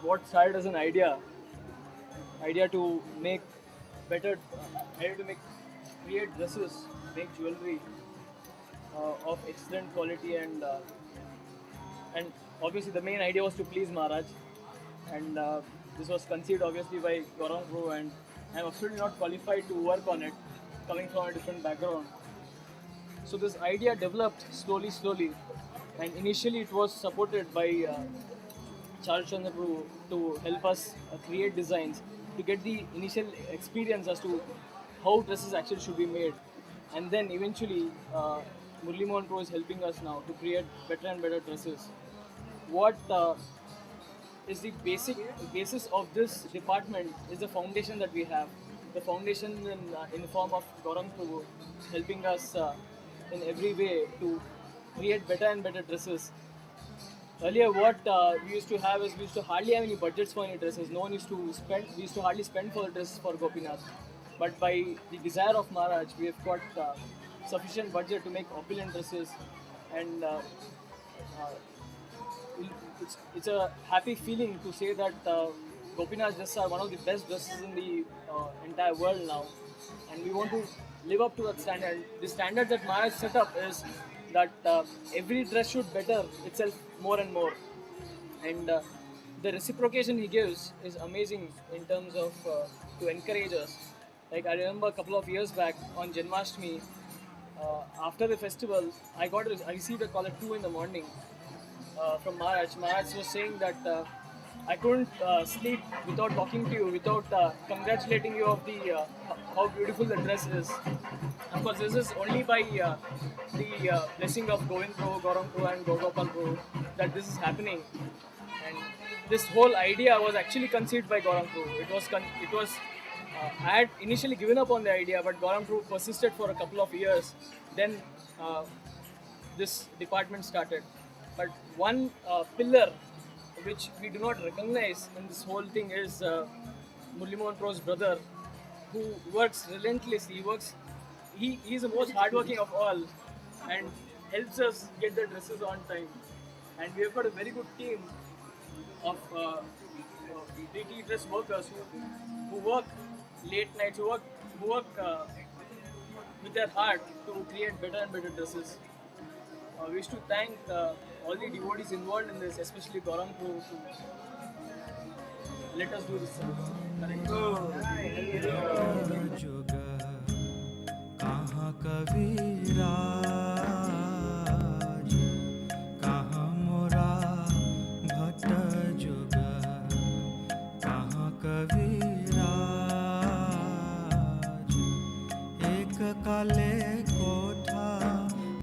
what started as an idea to make better, idea to make create dresses, make jewelry of excellent quality, and obviously the main idea was to please Maharaj, and this was conceived obviously by Gaurang Prabhu, and I'm absolutely not qualified to work on it, coming from a different background. So this idea developed slowly, and initially it was supported by Charles Chandra Prabhu to help us create designs to get the initial experience as to how dresses actually should be made, and then eventually Murli Mohan Prabhu is helping us now to create better and better dresses. What is the basis of this department is the foundation that we have. The foundation in the form of Gaurang Prabhu helping us in every way to create better and better dresses. Earlier, what we used to have is we used to hardly have any budgets for any dresses. No one used to spend. We used to hardly spend for the dress for Gopinath. But by the desire of Maharaj, we have got sufficient budget to make opulent dresses, and it's a happy feeling to say that Gopinath dresses are one of the best dresses in the entire world now, and we want to live up to that standard. The standard that Maharaj set up is that every dress should better itself more and more, and the reciprocation he gives is amazing in terms of to encourage us. Like I remember a couple of years back on Janmashtami, after the festival, I received a call at 2 in the morning from Maharaj. Maharaj was saying that I couldn't sleep without talking to you, without congratulating you of the how beautiful the dress is. Of course, this is only by the blessing of Govind Prabhu, Gaurang Prabhu, and Gopal Prabhu that this is happening. And this whole idea was actually conceived by Gaurang Prabhu. It was I had initially given up on the idea, but Gaurang Prabhu persisted for a couple of years. Then this department started. But one pillar which we do not recognize in this whole thing is Murli Mohan Prabhu's brother, who works relentlessly. He is the most hardworking of all, and helps us get the dresses on time. And we have got a very good team of DT dress workers who work late nights, who work with their heart to create better and better dresses. We wish to thank all the devotees involved in this, especially Gaurang Prabhu, to let us do this. जुग कहाँ कविराज कहाँ मोरा भट्ट जुग कहाँ कविराज एक काले कोठा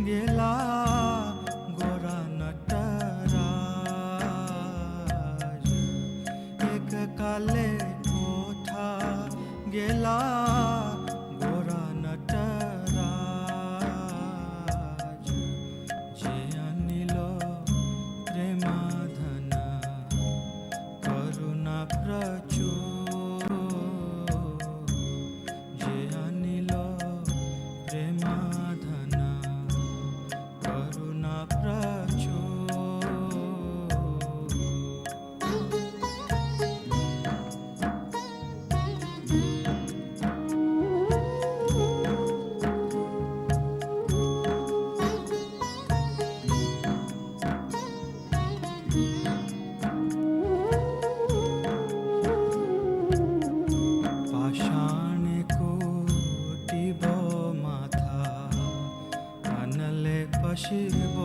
गेला गोरा नटराज एक काले कोठा गेला गोरा नटराज जे अनिलो प्रेमाधन करुणा प्रचुर जे अनिलो प्रेमाधन करुणा प्रचुर पाषाण कोटिब माथा अनले पशिब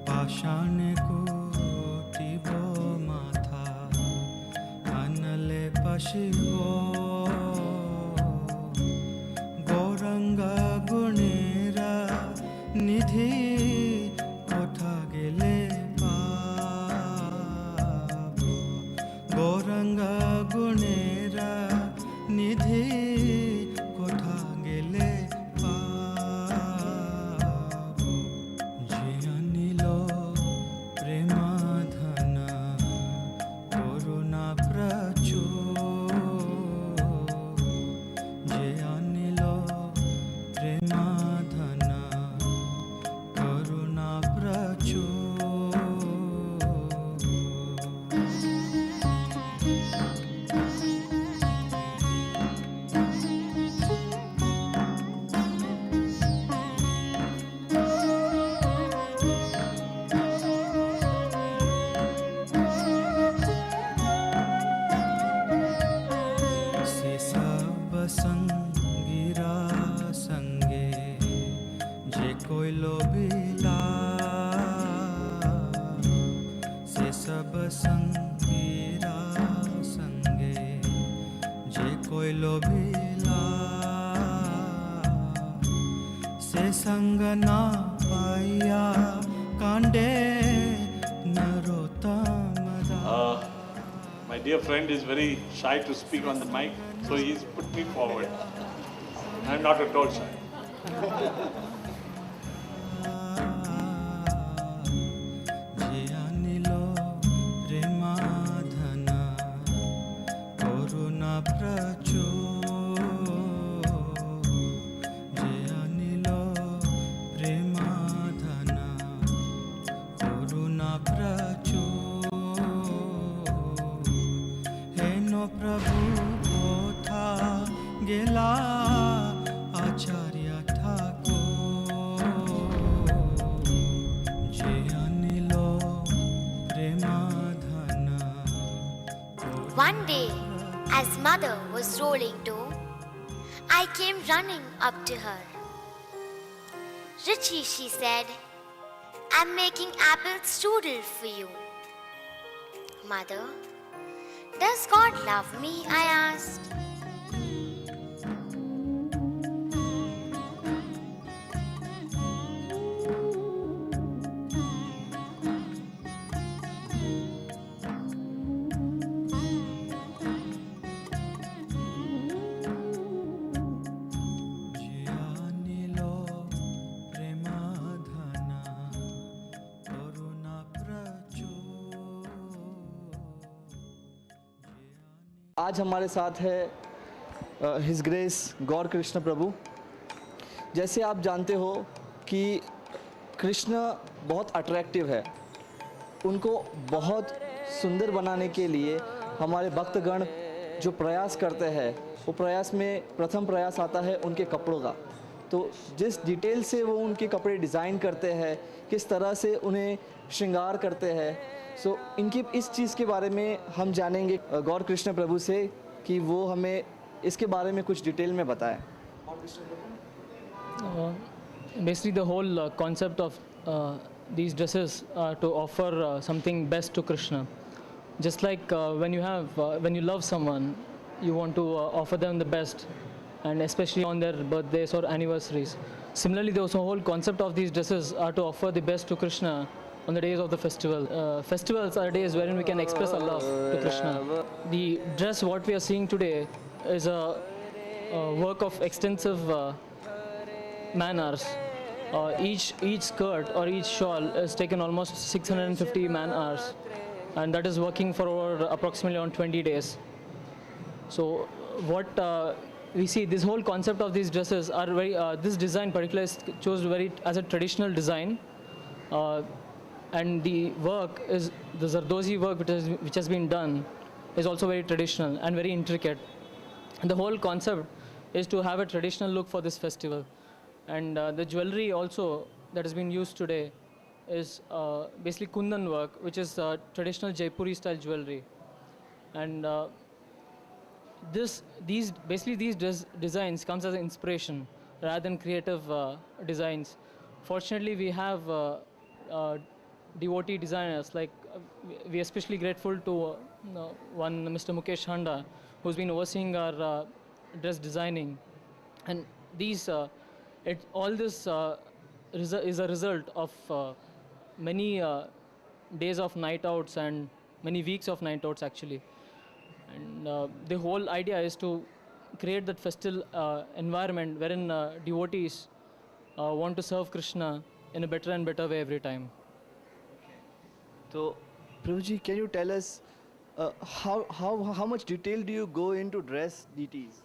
पाषाण कोटिब माथा अनले पशिब गौरंग गुणेर निधि कोठा गेले पाब गौरंग गुणेर निधि कोठा गेले पाब जे अनिलो प्रेमाधन करुणा प्रचुर जे अनिलो प्रेमाधन करुणा प्रचुर संगीरा संगे जे कोई लोभिला से सब संगीरा संगे जे कोई लोभिला से संग ना पाया कांडे नरोत्तम दास। My dear friend is very shy to speak on the mic, so he's put me forward. I'm not at all shy. যে আনিল প্রেমাধনা করুণা প্রচুর যে আনিল প্রেমাধনা করুণা প্রচুর হেন প্রভু কোথা গেলা আচার্য ঠাকুর যে আনিল প্রেমাধনা। One day, as mother was rolling dough, I came running up to her. Richie, she said, I'm making apple strudel for you. Mother, does God love me? I asked. যে আনিল প্রেমাধনা করুণা প্রচুর। आज हमारे साथ है हिज ग्रेस गौर कृष्ण प्रभु। जैसे आप जानते हो कि कृष्ण बहुत अट्रैक्टिव है, उनको बहुत सुंदर बनाने के लिए हमारे भक्तगण जो प्रयास करते हैं, वो प्रयास में प्रथम प्रयास आता है उनके कपड़ों का। तो जिस डिटेल से वो उनके कपड़े डिज़ाइन करते हैं, किस तरह से उन्हें श्रृंगार करते हैं, सो इनकी इस चीज़ के बारे में हम जानेंगे गौर कृष्ण प्रभु से कि वो हमें इसके बारे में कुछ डिटेल में बताएं। Basically, the whole concept of these dresses are to offer something best to Krishna. Just like when you love someone, you want to offer them the best, and especially on their birthdays or anniversaries. Similarly, the whole concept of these dresses are to offer the best to Krishna on the days of the festival. Festivals are days wherein we can express our love to Krishna. The dress what we are seeing today is a work of extensive man-hours. Each skirt or each shawl is taken almost 650 man-hours, and that is working for over approximately on 20 days. So what we see, this whole concept of these dresses are very, this design particularly is chose very as a traditional design, and the work is the Zardozi work which has been done is also very traditional and very intricate. And the whole concept is to have a traditional look for this festival. And the jewelry also that has been used today is basically kundan work, which is traditional Jaipuri style jewelry. And these designs comes as an inspiration rather than creative designs. Fortunately, we have devotee designers like we are especially grateful to one Mr. Mukesh Handa, who's been overseeing our dress designing, and all this is a result of many days of night outs and many weeks of night outs actually. And the whole idea is to create that festal environment wherein devotees want to serve Krishna in a better and better way every time. तो Prabhu ji, can you tell us how much detail do you go into dress deities?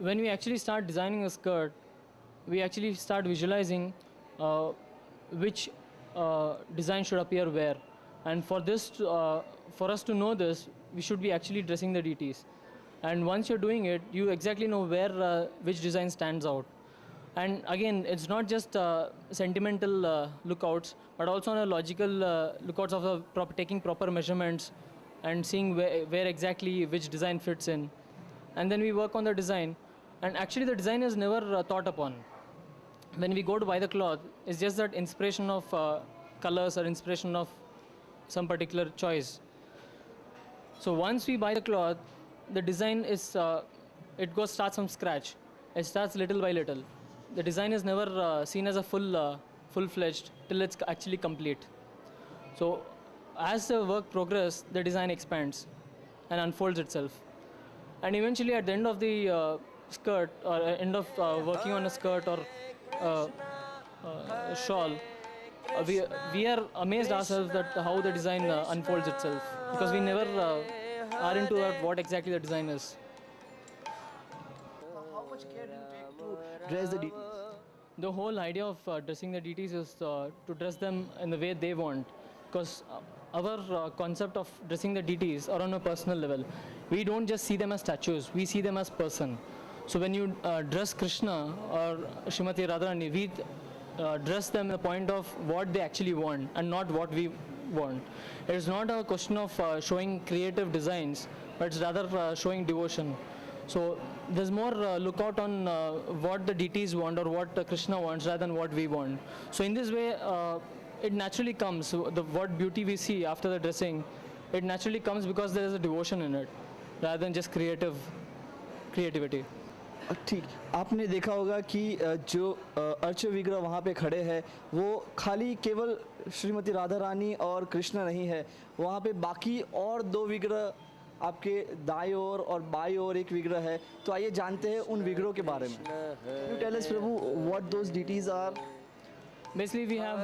When we actually start designing a skirt, we actually start visualizing which design should appear where, and for us to know this, we should be actually dressing the deities. And once you're doing it, you exactly know where which design stands out. And again, it's not just sentimental lookouts, but also on a logical lookouts of taking proper measurements and seeing where exactly which design fits in. and then we work on the design. And actually, the design is never thought upon. When we go to buy the cloth, it's just that inspiration of colors or inspiration of some particular choice. So once we buy the cloth, the design is starts from scratch. It starts little by little. The design is never seen as a full-fledged till it's actually complete. So as the work progresses, the design expands and unfolds itself. And eventually, at the end of the skirt, or end of working on a skirt or shawl, we are amazed ourselves that how the design unfolds itself, because we never are into what exactly the design is. How much care do you take to dress the deities? The whole idea of dressing the deities is to dress them in the way they want, because our concept of dressing the deities are on a personal level. We don't just see them as statues, we see them as person. So when you dress Krishna or Srimati Radharani, we dress them in the point of what they actually want and not what we want. It is not a question of showing creative designs, but it's rather showing devotion. So there's more lookout on what the deities want or what Krishna wants rather than what we want. So in this way, it naturally comes. So what beauty we see after the dressing, it naturally comes because there is a devotion in it, rather than just creativity. ठीक, आपने देखा होगा कि जो urge विग्रह वहाँ पे खड़े हैं वो खाली केवल श्रीमती राधा रानी और कृष्ण नहीं है, वहाँ पे बाकी और दो विग्रह आपके दाएं ओर और बाएं ओर एक विग्रह है. तो आइए जानते हैं उन विग्रहों के बारे में. Can you tell us, Prabhu, what those deities are? Basically, we have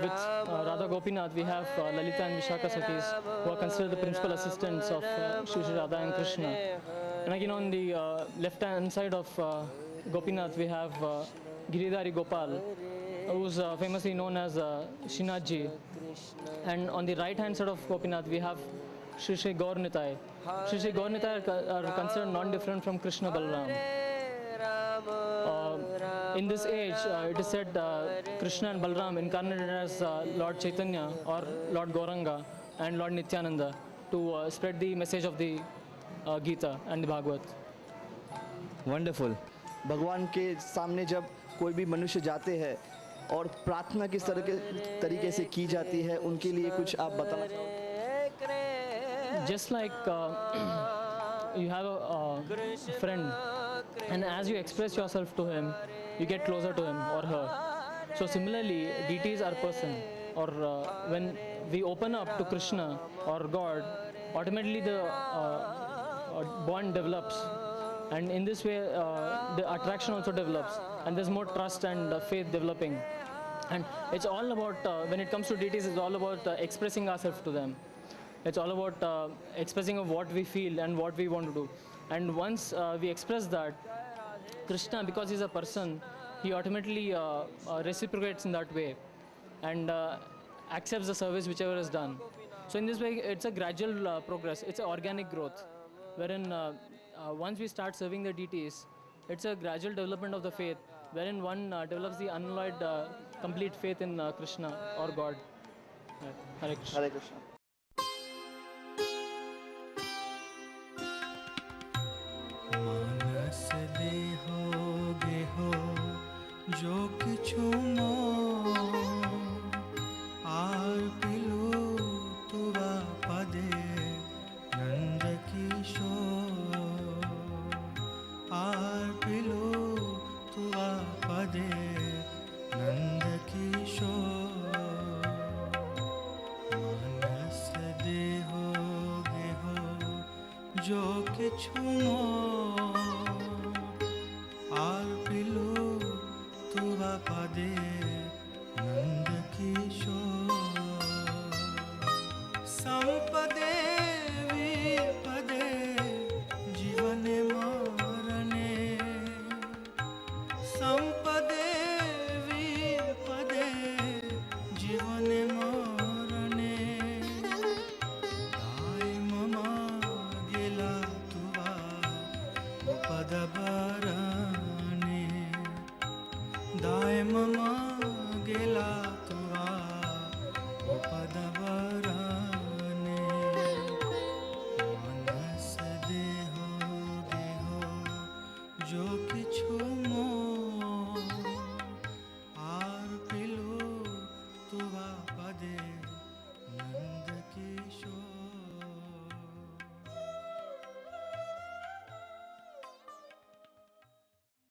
with Radha Gopinath, we have Lalita and Vishaka Sakhis, who are considered the principal assistants of Shri Radha and Krishna. And again, on the left-hand side of Gopinath, we have Giridhari Gopal, who's famously known as Srinathji. And on the right-hand side of Gopinath, we have Shri Shri Gaur Nitai. Shri Shri Gaur Nitai are considered non-different from Krishna Balaram. In this age, it is said Krishna and Balaram incarnated as Lord Chaitanya or Lord Gauranga and Lord Nityananda to spread the message of the Gita and the Bhagavad. Wonderful. भगवान के सामने जब कोई भी मनुष्य जाते हैं और प्रार्थना किस तरह के तरीके से की जाती है, उनके लिए कुछ आप बताना चाहोगे? Just like you have a friend, and as you express yourself to him, you get closer to him or her. So similarly, deities are person, or when we open up to Krishna or God, automatically the bond develops, and in this way the attraction also develops, and there's more trust and faith developing. And it's all about when it comes to deities, it's all about expressing ourselves to them. It's all about expressing of what we feel and what we want to do. And once we express that, Krishna, because he's a person, he automatically reciprocates in that way and accepts the service whichever is done. So in this way, it's a gradual progress. It's an organic growth, wherein once we start serving the deities, it's a gradual development of the faith, wherein one develops the unalloyed, complete faith in Krishna or God. Hare Krishna. हरे कृष्ण. मानस देहोगे हो जो किछु मोर, are पिलु तुवा पदे Nand Kishore, are पिलु तुवा पदे नंद किशोर. मानस देहोगे हो जो किछु मोर, are पिलु तुवा पदे नंद किशोर. संपदे विपदे जीवन मरणे, संपदे विपदे जीवन मरणे. दाय मम गेला तुवा पद भरणे, दाय मम गेला तुवा पद